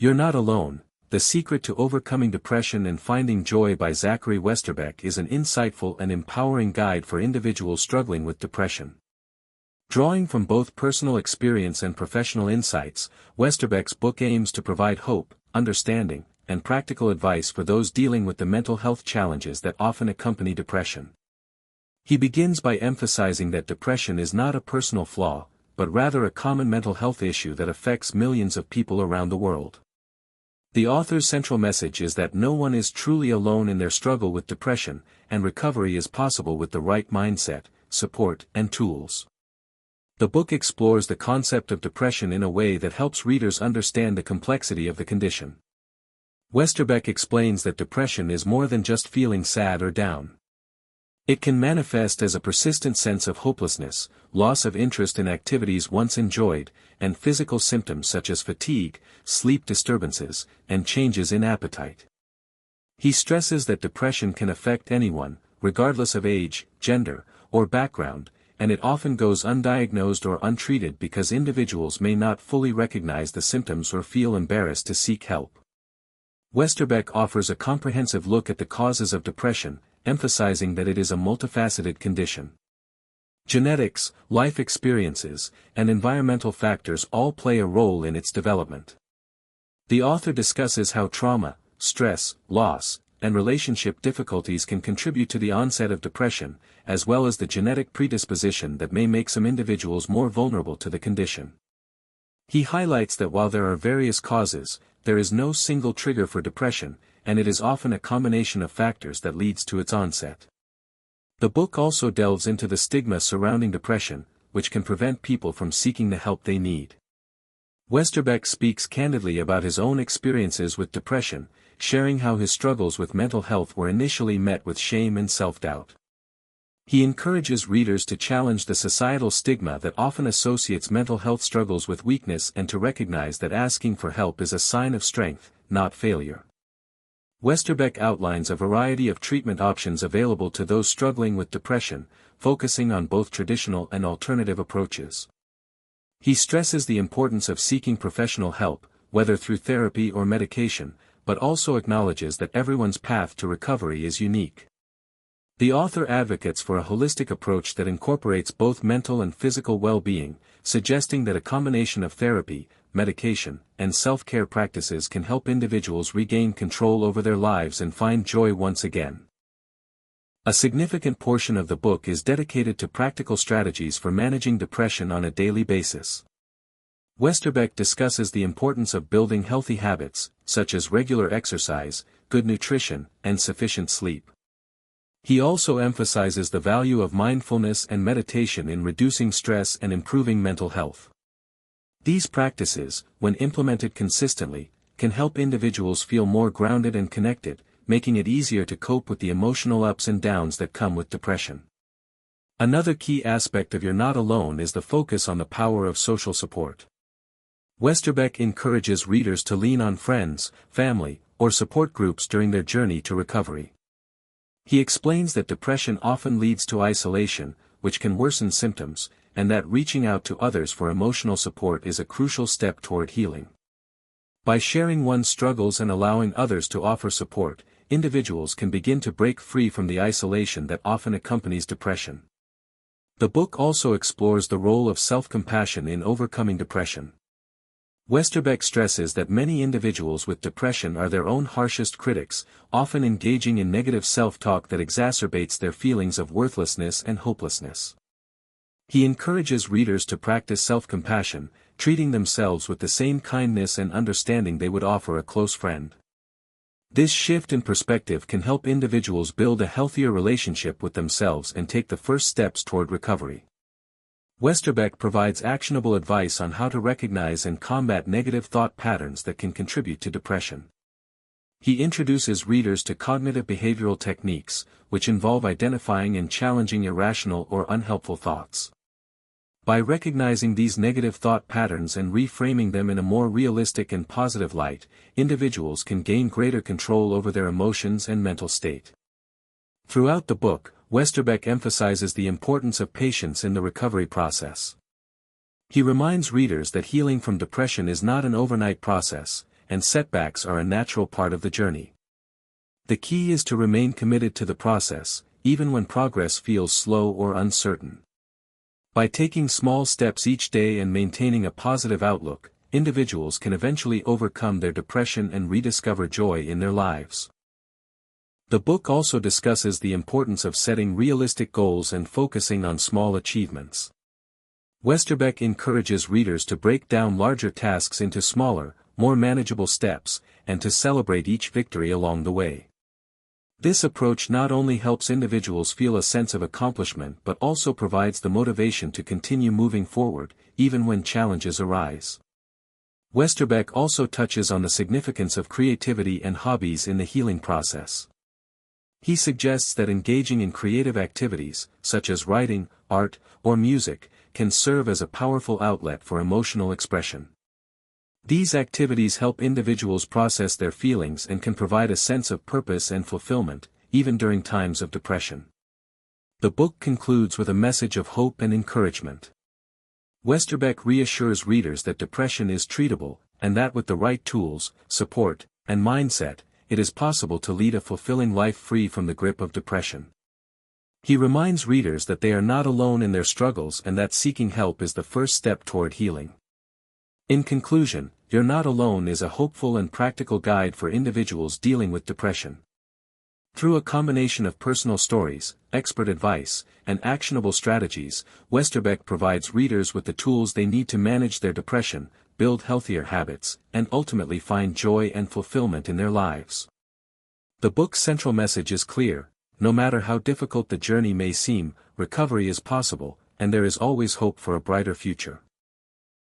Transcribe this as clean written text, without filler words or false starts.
You're Not Alone, The Secret to Overcoming Depression and Finding Joy by Zachary Westerbeck is an insightful and empowering guide for individuals struggling with depression. Drawing from both personal experience and professional insights, Westerbeck's book aims to provide hope, understanding, and practical advice for those dealing with the mental health challenges that often accompany depression. He begins by emphasizing that depression is not a personal flaw, but rather a common mental health issue that affects millions of people around the world. The author's central message is that no one is truly alone in their struggle with depression, and recovery is possible with the right mindset, support, and tools. The book explores the concept of depression in a way that helps readers understand the complexity of the condition. Westerbeck explains that depression is more than just feeling sad or down. It can manifest as a persistent sense of hopelessness, loss of interest in activities once enjoyed, and physical symptoms such as fatigue, sleep disturbances, and changes in appetite. He stresses that depression can affect anyone, regardless of age, gender, or background, and it often goes undiagnosed or untreated because individuals may not fully recognize the symptoms or feel embarrassed to seek help. Westerbeck offers a comprehensive look at the causes of depression, emphasizing that it is a multifaceted condition. Genetics, life experiences, and environmental factors all play a role in its development. The author discusses how trauma, stress, loss, and relationship difficulties can contribute to the onset of depression, as well as the genetic predisposition that may make some individuals more vulnerable to the condition. He highlights that while there are various causes, there is no single trigger for depression, and it is often a combination of factors that leads to its onset. The book also delves into the stigma surrounding depression, which can prevent people from seeking the help they need. Westerbeck speaks candidly about his own experiences with depression, sharing how his struggles with mental health were initially met with shame and self-doubt. He encourages readers to challenge the societal stigma that often associates mental health struggles with weakness and to recognize that asking for help is a sign of strength, not failure. Westerbeck outlines a variety of treatment options available to those struggling with depression, focusing on both traditional and alternative approaches. He stresses the importance of seeking professional help, whether through therapy or medication, but also acknowledges that everyone's path to recovery is unique. The author advocates for a holistic approach that incorporates both mental and physical well-being, suggesting that a combination of therapy, medication, and self-care practices can help individuals regain control over their lives and find joy once again. A significant portion of the book is dedicated to practical strategies for managing depression on a daily basis. Westerbeck discusses the importance of building healthy habits, such as regular exercise, good nutrition, and sufficient sleep. He also emphasizes the value of mindfulness and meditation in reducing stress and improving mental health. These practices, when implemented consistently, can help individuals feel more grounded and connected, making it easier to cope with the emotional ups and downs that come with depression. Another key aspect of You're Not Alone is the focus on the power of social support. Westerbeck encourages readers to lean on friends, family, or support groups during their journey to recovery. He explains that depression often leads to isolation, which can worsen symptoms, and that reaching out to others for emotional support is a crucial step toward healing. By sharing one's struggles and allowing others to offer support, individuals can begin to break free from the isolation that often accompanies depression. The book also explores the role of self-compassion in overcoming depression. Westerbeck stresses that many individuals with depression are their own harshest critics, often engaging in negative self-talk that exacerbates their feelings of worthlessness and hopelessness. He encourages readers to practice self-compassion, treating themselves with the same kindness and understanding they would offer a close friend. This shift in perspective can help individuals build a healthier relationship with themselves and take the first steps toward recovery. Westerbeck provides actionable advice on how to recognize and combat negative thought patterns that can contribute to depression. He introduces readers to cognitive behavioral techniques, which involve identifying and challenging irrational or unhelpful thoughts. By recognizing these negative thought patterns and reframing them in a more realistic and positive light, individuals can gain greater control over their emotions and mental state. Throughout the book, Westerbeck emphasizes the importance of patience in the recovery process. He reminds readers that healing from depression is not an overnight process, and setbacks are a natural part of the journey. The key is to remain committed to the process, even when progress feels slow or uncertain. By taking small steps each day and maintaining a positive outlook, individuals can eventually overcome their depression and rediscover joy in their lives. The book also discusses the importance of setting realistic goals and focusing on small achievements. Westerbeck encourages readers to break down larger tasks into smaller, more manageable steps, and to celebrate each victory along the way. This approach not only helps individuals feel a sense of accomplishment but also provides the motivation to continue moving forward, even when challenges arise. Westerbeck also touches on the significance of creativity and hobbies in the healing process. He suggests that engaging in creative activities, such as writing, art, or music, can serve as a powerful outlet for emotional expression. These activities help individuals process their feelings and can provide a sense of purpose and fulfillment, even during times of depression. The book concludes with a message of hope and encouragement. Westerbeck reassures readers that depression is treatable, and that with the right tools, support, and mindset, it is possible to lead a fulfilling life free from the grip of depression. He reminds readers that they are not alone in their struggles and that seeking help is the first step toward healing. In conclusion, You're Not Alone is a hopeful and practical guide for individuals dealing with depression. Through a combination of personal stories, expert advice, and actionable strategies, Westerbeck provides readers with the tools they need to manage their depression, build healthier habits, and ultimately find joy and fulfillment in their lives. The book's central message is clear: no matter how difficult the journey may seem, recovery is possible, and there is always hope for a brighter future.